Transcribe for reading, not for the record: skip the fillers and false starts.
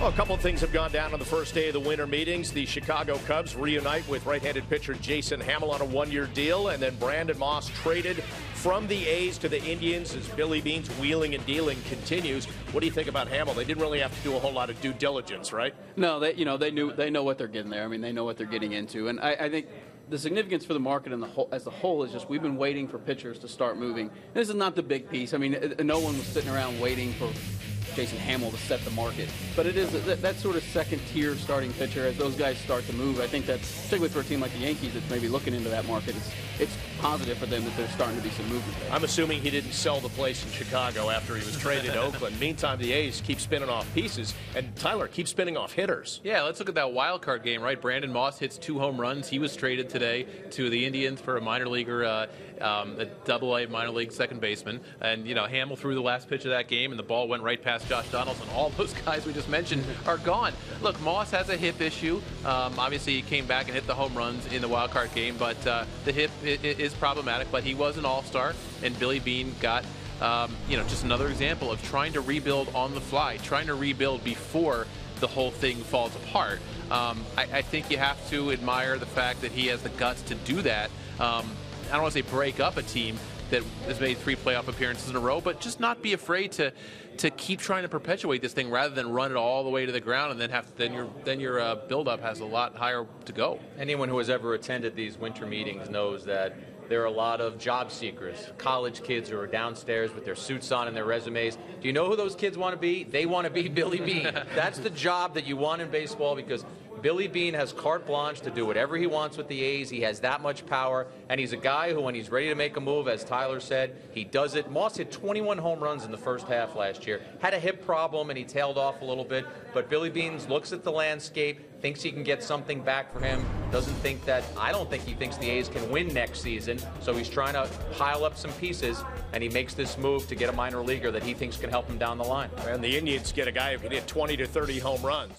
Well, a couple of things have gone down on the first day of the winter meetings. The Chicago Cubs reunite with right-handed pitcher Jason Hamill on a one-year deal, and then Brandon Moss traded from the A's to the Indians as Billy Beane's wheeling and dealing continues. What do you think about Hamill? They didn't really have to do a whole lot of due diligence, right? No, they know what they're getting there. I mean, they know what they're getting into, and I think the significance for the market as a whole is just we've been waiting for pitchers to start moving. This is not the big piece. I mean, no one was sitting around waiting for Jason Hamill to set the market. But it is that sort of second-tier starting pitcher as those guys start to move. I think that's, particularly for a team like the Yankees that's maybe looking into that market, it's positive for them that there's starting to be some movement there. I'm assuming he didn't sell the place in Chicago after he was traded to Oakland. Meantime, the A's keep spinning off pieces, and Tyler keeps spinning off hitters. Yeah, let's look at that wild card game, right? Brandon Moss hits 2 home runs. He was traded today to the Indians for a minor leaguer, a double-A minor league second baseman. And, Hamill threw the last pitch of that game, and the ball went right past Josh Donaldson. All those guys we just mentioned are gone. Look, Moss has a hip issue. Obviously, he came back and hit the home runs in the wild card game, but the hip is problematic. But he was an all-star, and Billy Beane got just another example of trying to rebuild on the fly, trying to rebuild before the whole thing falls apart. I think you have to admire the fact that he has the guts to do that. I don't want to say break up a team that has made 3 playoff appearances in a row, but just not be afraid to keep trying to perpetuate this thing rather than run it all the way to the ground and then your buildup has a lot higher to go. Anyone who has ever attended these winter meetings knows that there are a lot of job seekers, college kids who are downstairs with their suits on and their resumes. Do you know who those kids want to be? They want to be Billy Beane. That's the job that you want in baseball, because Billy Beane has carte blanche to do whatever he wants with the A's. He has that much power, and he's a guy who, when he's ready to make a move, as Tyler said, he does it. Moss hit 21 home runs in the first half last year. Had a hip problem, and he tailed off a little bit, but Billy Beane looks at the landscape, thinks he can get something back for him, I don't think he thinks the A's can win next season, so he's trying to pile up some pieces, and he makes this move to get a minor leaguer that he thinks can help him down the line. And the Indians get a guy who can hit 20 to 30 home runs.